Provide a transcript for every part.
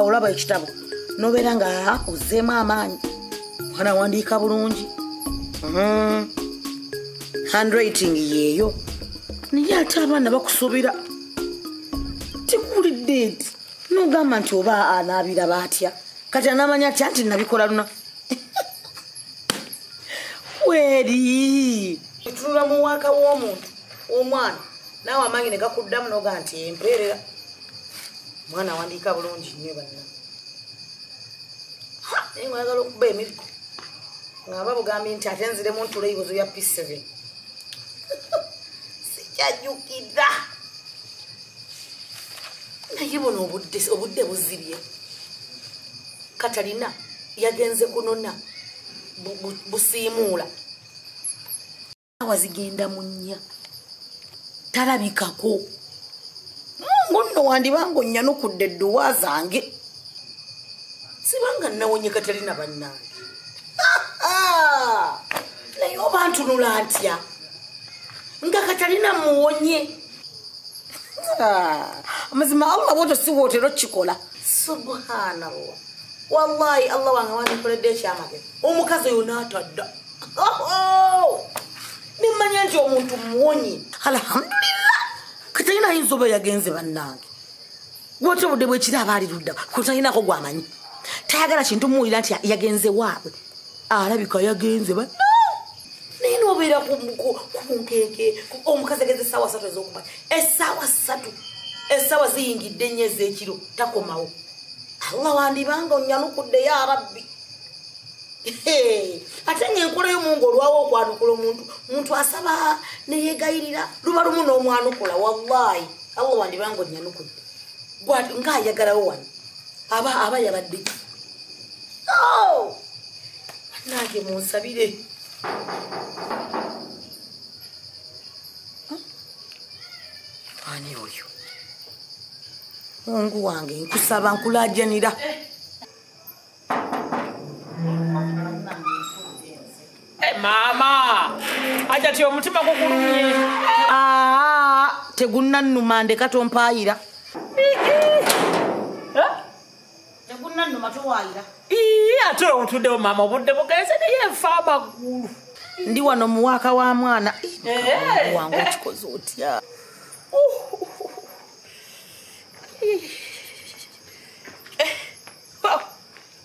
olaba ekitabo nobeera nga ozzeemu amaanyi mwana wandiika bulungi handwriting yeeyo naye ate abaana bakusuubira tikulidde eti nogamba nti oba anaabira baatya kati anamanya atya nti nabikola luna weri etunula mu waaka w'omuntu omwana naawe amaanyi ne gakuddamu noga nti empeerera mwana wandiika bulungi nnyo banna naye mwagala okuba emirigo ng'aba bugambye nti ate nziremu ntula ebibuzo bya P7 sikyajjukira naye buno obudde buzibye Katalina yagenze kunona busiimuula awa zigenda mu nnya talabikako ngonno wandibanga onnyanukudde edduwa zange sibanga nawonye Katalina bannange naye oba ntunula ntya nga Katalina muwonye amazima Allah bwoto si bwotero kikola subhanallah wallahi Allah wange wandikoledde ekyamagero omukazi oyo n'atadda nimanya nti omuntu muwonye alhamdulillah Katalina ayinza oba yagenze bannange gwote budde bwekiri aba ali ludda Katalinako gwamanyi tayagala kintu muwulira nti yagenze waabwe alabika yagenze ba naye nobeera kumunkeeke omukazi agenze essaawa 3 ez'okumanya essaawa ziyingidde nnyo ez'ekiro takomawo Allah wandibanga onnyanukudde ya rabbi ate ng'enkola y'omungu olwawo okwanukula omuntu asaba neyeegayirira luba lumu n'omwanukula wallahi Allah wandibanga onnyanukudde ng'ayagalawo wano aba yabadde nange munsabire ani oyo Mungu wange nkusaba nkulajanira mama aja ti omutima gukulumye tegunnannuma ndeka tompaayira tegunnannuma towaayira ate otuddewo mama obudde bugenze naye nfa amagulu ndi wano muwaaka wa mwana wange okikoze otya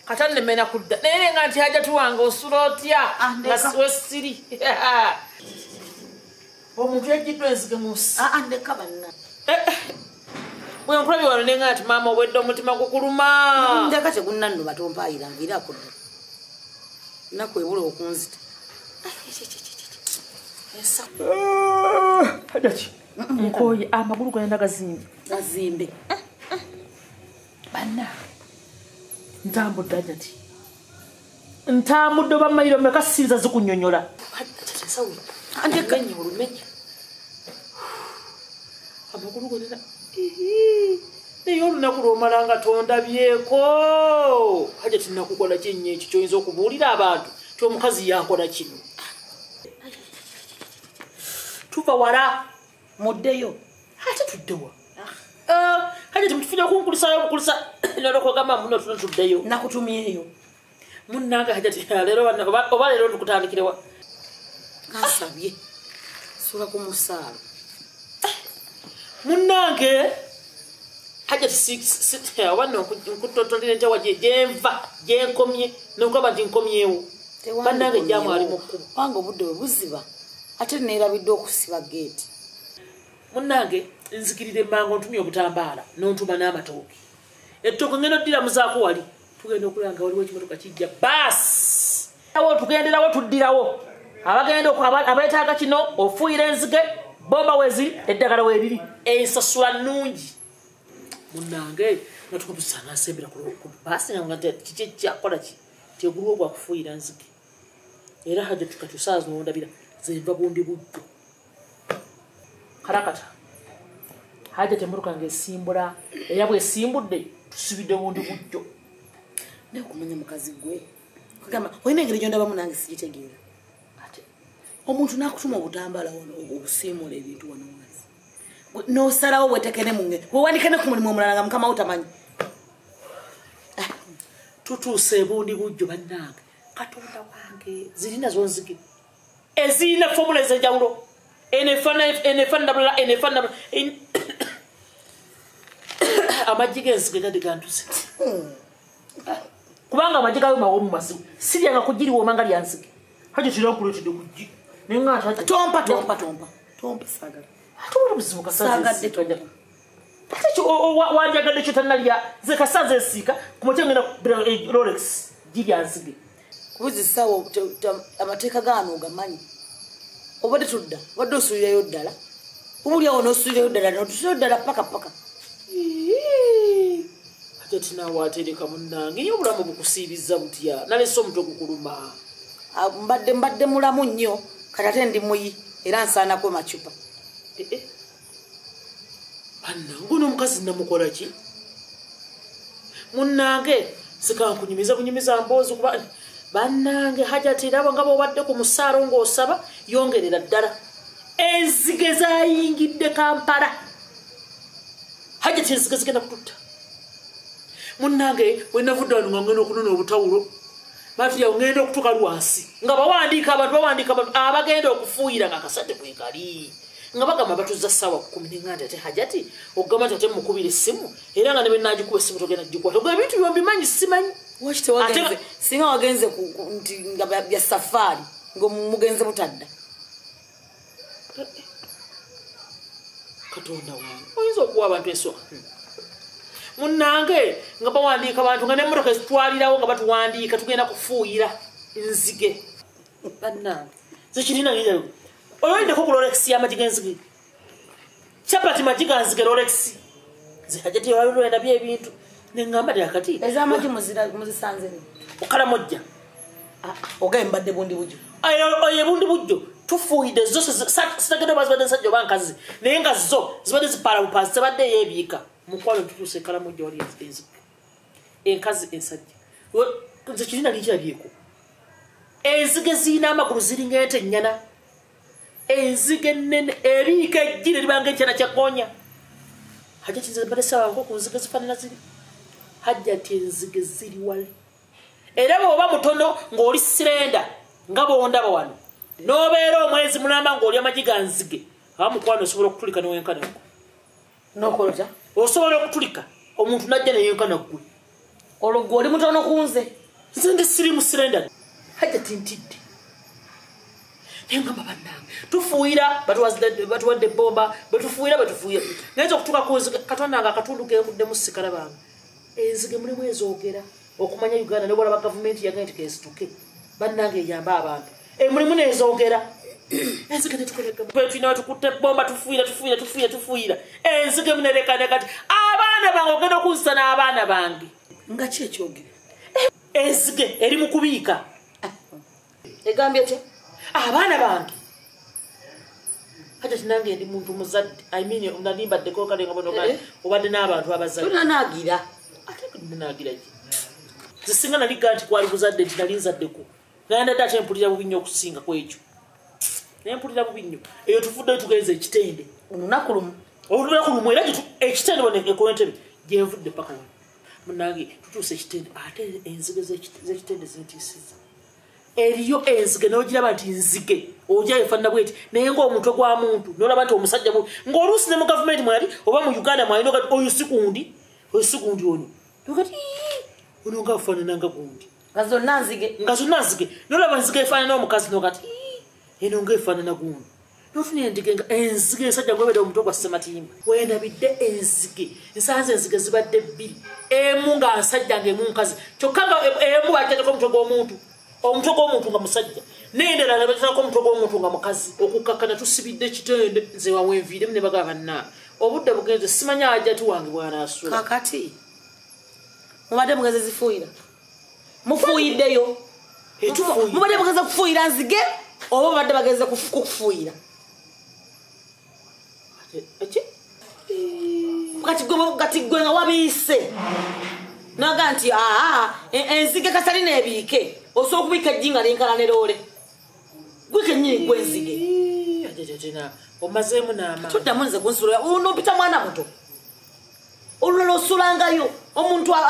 kata nnemena kudda naye nga nti haja tuwange osula otya nga wesiri omuntu yajjiddwa enzige musi ndeka banna bwe nkulabye wano nenga nti maama obwedde omutima gukuluma ndeka tegunnannuma tompaayira nviira kudda naku ebula okunzita hajaki nkoye amagulu genda gazimbe banna ntambudde hajati ntambudde oba mayiro meka sinza zikunyonyola andekanye olumenya amagulu gonena naye olunaku lwomala nga tondabyeko hajati nakukola kyenyo ekyo kyoyinza okubuulira abantu ti omukazi yakola kino tuva wala muddeyo ate tuddewa hajati mutufunya kunkulisayo bukulisa nolokogamba muno tunatuddeyo nakutumyeyo munnange hajati leero oba leero tukutandikirewa kasabye sula ku musaalo munnange hajati oba nkutotolera enjawa gyenva gyenkomye nokulaba nti nkomyewo bannange ejjamu ali mu kkubo wange obudde bwe buziba ate neerabidde okusiba geeti munnange nzikirira emmanga ontumye obutambaala n'ontuma n'amatooke ettooke ngenda oddira muzaako wali tugenda okulaba nga waliwo ekimotoka kijja baasi tugenderawo tuddirawo abagenda abeetaaga kino ofuuyira enzige bomba weziri eddagala weeriri ensasula nnungi munnange nga tukutusanga asembera ku baasi nga kiki ekyakola ki tegulwo gwakufuuyira nzige era haja tukatusaa zino ondabira zenva bundi buddo karakata haja temmotoka ng'esimbula era bw'esimbudde tusibidde bundi buddo naye okumanya mukazi gwe kugamba olina engeri gyondabamu nange sigitegeera ate omuntu nakutuma obutambaala wano obusiimula ebintu wano wansi n'osalawo wetekene munge wewandikene ku mulimu omulala nga mukama wo tamanyi tutuuse ebundi bujjo bannange katonda wange zirina zonzige ezirina formula ez'enjawulo enefanabula amaggi g'enzige gadi gantuse kubanga amaggi gayo mawo mu masimu siryanga kugiriwo omanga lyanzige hajo kirina okuleetedde kuggi tompa sagala atuwula buzibu kasagadde tojja wanjagadde kyo tannalya ze kasaza ensiika ku mutya ngenda Rolex giryanzige kubuzisawo amateeka gaano ogamanyi obadde tudda wadde osuulirayo ddala obulyawo n'osuulirayo ddala notusuulirayo ddala paka ate tinaawatereka munnange niyo obulamu bukusiibizza butya nalese omutwe gukuluma mbadde mulamu nnyo kati ate ndi muyi era nsaanako macupa bannange n'omukazi namukola ki munnange sikankunyumiza mboozi kuba bannange hajatirabo nga bwobadde ku musaalo ng'osaba yongerera ddala enzige zayingidde Kampala hajati enzige zigenda kututta munnange wenavudde wano nga ngenda okunona obutawulo batulya ngenda okutuka lwansi nga bawandiika abantu abagenda okufuuyira nga kasate bwekali nga bagamba batuzza ssaawa 10 ate hajati ogamba tate mukubira essimu era nga ne benagikuba essimu togenda gikwata ogwo ebintu byombimanyi simanyi singa wagenze nti nga bya safaari ngaomugenze butadda katonda wange oyinza okuwa abantu ensonga munnange nga bawandiika abantu nga nemmotoka ezitwalirawo nga batuwandiika tugenda kufuuyira enzige bannange zekirina nyo olwalindeko ku Rolex y'amagi g'enzige chapati magi ga nzige Rolex zihajati walwenda byebintu nengamba dya kati ez'amagi muzisanze okalamojja ogaye mbadde bundi bujjo oye bundi bujjo tufuuyidde zo sitagenda bazibadde nsajja oba nkazi naye nga zo zibadde zipaala bupaasi zibadde yeebiika mukwalo tutuuse kalamojja wali enzige enkazi ensajja nze kirina likirabyeko enzige zirina amagulu ziringa ente ennyana enzige nnene eriika ejjire libanga ekyana kyakonya hajja kinzembadde sawanko ku nzige zifaanana ziri hajja ti enzige ziri wale era bw'oba mutono ng'oli sirenda nga bwondaba wano n'obeera omwezi mulamba ng'oli amagi ga nzige aba mukwano osobola okutulika newenkanagwe nokolota osobola okutulika omuntu najja neyenkanagwe olwo gwe oli mutono ku nze ndi sirimu sirenda hajja tintidde nengamba bannange tufuuyira batuwadde bomba betufuuyira naye okutuuka ku nzige katonda nga akatundu kekuddemu sikala bange enzige mulimu ezoogera okumanya Uganda nebwalaba gavumenti yagenda nti kesituke bannange eyamba abantu mulimu nezoogera enzige netukolagana tukutte bomba tufuuyira enzige munerekane kati abaana bange ogenda okuzisa n'abaana bange nga ki ekyogere enzige eri mu kubiika egambye ki abaana bange hajja tinange ndi muntu muzadde nalimbaddeko kale nga bono obadde n'abantu abazadde tonanagira ate nagira ki zisinga naliga nti kwali buzadde nti nali nzaddeko nayanda dde ate mpulira bubi nnyo okusinga kwekyo naye mpulira bubi nnyo eyo tuvuddeyo tugenza ekitende olunaku lumu era ekitende bonekuntebe gyenvudde paka wano munange tutuusa ekitende ate enzige z'ekitende zintiisiza eriyo enzige n'ogiraba nti nzige ojja efaanana bweti naye ng'omutwe gwa muntu n'olaba nti omusajja ng'oluusi ne mu gavumenti mwali oba mu Uganda mwali nogati oyo sikundi ono nogati ono nga afaanana nga gundi nga zonna nzige n'olaba nzige efaanana omukazi nogati eno ng'efaanana gundi nofunira endige nga enzige ensajja ngwebedde omutwe gwa ssematimba wendabidde enzige nsanze enzige zibadde bbiri emu nga nsajja ng'emu nkazi kyokka nga emu bajjateko omutwe gw'omuntu nga musajja nendala nabatako omutwe gw'omuntu nga mukazi okukakkana tusibidde ekitende nze wawenviiremu ne bagaba bannange obudde bugenze simanyi ajjati wange bw'anaasula kakati mubadde mugenze zifuuyira mufuuyiddeyo mubadde mugenze kufuuyira nzige oba babadde bagenze kukufuuyira kati gwe nga wabiise naga nti enzige kasali nebiike osobola okubiika ejjinga linkana ne loole gwike nnyini gwenzige omazeemu n'amaanyi tuddamu nze kunsula nopita mwana muto olulala osulangayo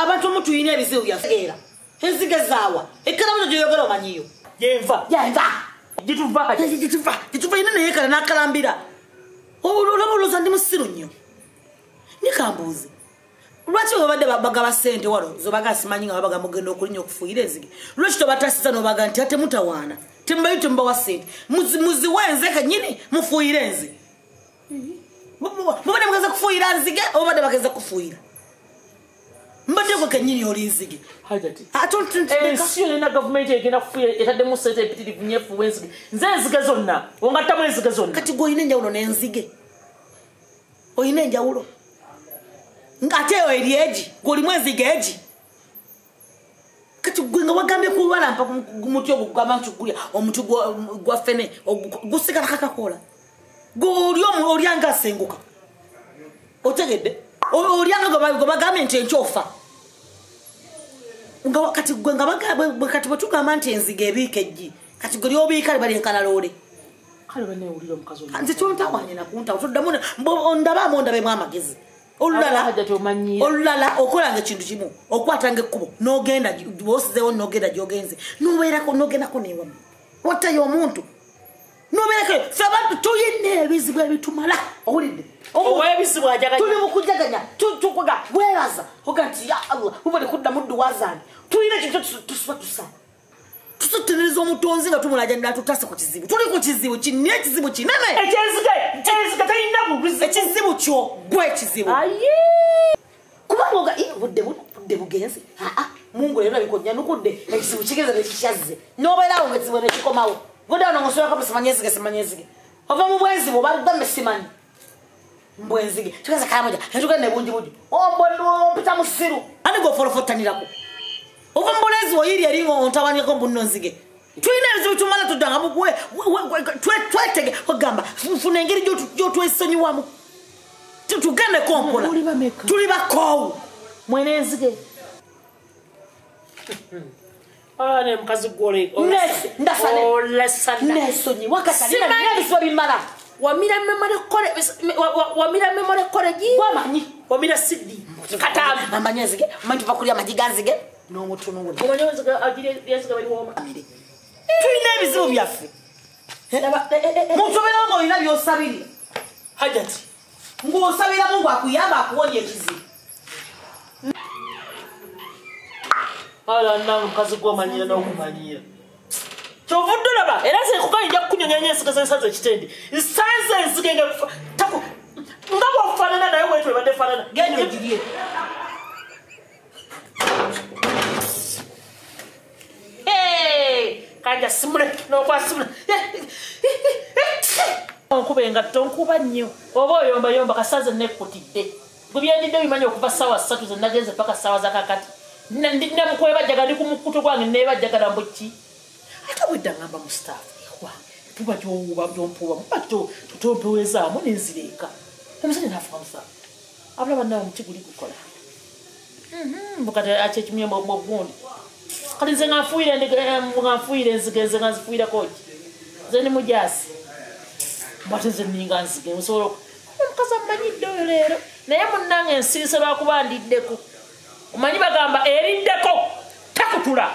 abantu omutuyina ebizibu byageera enzige zaawa ekkalamu gyoyogera omanyiyo yenva gituva ine neyekala nakalambira olaboloza ndi musiru nnyo nikambuuze lwaki webadde bagaba ssente wano zobaga simanyi nga babaga mugenda okulinya okufuuyira enzige lwaki tobatasiza nobaga nti ate mutawaana temubayo temubawa ssente muziwe enzeke nyini mufuuyire enze mubadde mugeze kufuuyira nzige oba badde bageze kufuuyira mbadde gwe kenyini oli nzige ensi yonna gavumenti egenda kufuuyira etaddemu ssente empitirivu nyefuuwa enzige nze enzige zonna ongattamu enzige zonna kati gwe olina enjawulo n'enzige olina enjawulo ate eyo eri egi gwolimu enzige egi kati gwe nga wagambye kulwalampa muti ogwo kugamba nti gulya omuti gwa ffene gusigala kakakoola gwe olyanga asenguka otegedde olyanga gwe bagambye nti enkyofa kati gwe kati bwe tugamba nti enzige ebiika eggi kati gwe lyobiika balyenkana loole nze kyontawanye nakuntawo toddamu ondabaamu ondabemu amagezi olulala okolanga ekintu kimu okwatanga ekkubo nogenda bosizewo nogenda gyogenze nogendako newamu wattayo omuntu nobeerako fe abantu tuyina ebizibu ebitumala owulidde tuli mukujaganya tukuga weeraza oga nti ya allah ubali kudda muddu wazani tulina ekintu tusuba tusana tusotereza omutonzi nga tumulajanira tutase ku kizibu tuli ku kizibu kinene ekizibu kinene ekizibu kyo gwe ekizibu kubanga oga budde bugenze mungu leero bikonyanukudde ekizibu kigeze nekikyaze nobeerawo ngaekizibu nekikomawo budano ngosobola kabisa simanyezige ova mu bwenzibu bagambe simanyi mbwenzige tugeze kalamoja netugende bungi ompita musiru ani gofolofotanirako ova mbulezi oyiri eringo ontawaniko mbunno nzige tulina ebizibu tumala tuddanga twetege ogamba funa engeri gyotwesonyiwamu tugende kompola tuli bakoowu mwene enzige ne mukazi gwole nesonyi wakatalinaebisiba bimala wamira memore kore gi wamanyi wamira siddi katambi amanyi enzige omanyi tuva kulya amagi ganzige n'omutunule tulina ebizibu byaffe musobera nga olina byosabirira hajati ng'osabira mungu akuyamba akuwonya ekizibu ala nange mukazi gwomanyira n'okumanyira kyovudde olaba era sekukayinja kukunyonyanya ensige zensaza ekitende nsanze ensige nga bwofaanana naye bwetwe ebadde faanana genda ogirye kanja simule nokwasimula onkuba engatto nkuba nnyo oba oyombayomba kasaze nekkutidde gwe byendidde bimanyi okuva ssaawa 3 zenagenze paka ssaawa zakakati namukwebajjaga ndi ku mukutu gwange nebajjagala mbuki ate bwedda ngamba mu staafu wange tuba gyowuba gyompuuba muba totompewezaamu nenzireeka omusajja nafuka musaafu abula bannawe muti guli gukola bukati akyekimye mugundi kati nze nganfuuyire enzige nze nganzifuuyirakoki nze ndi mujasi bate nze ninga nzige nsobola omukazi amumanyidde oyo leero naye munnange ensirise lwakuba ndiddeko omanyi bagamba eriddeko takutula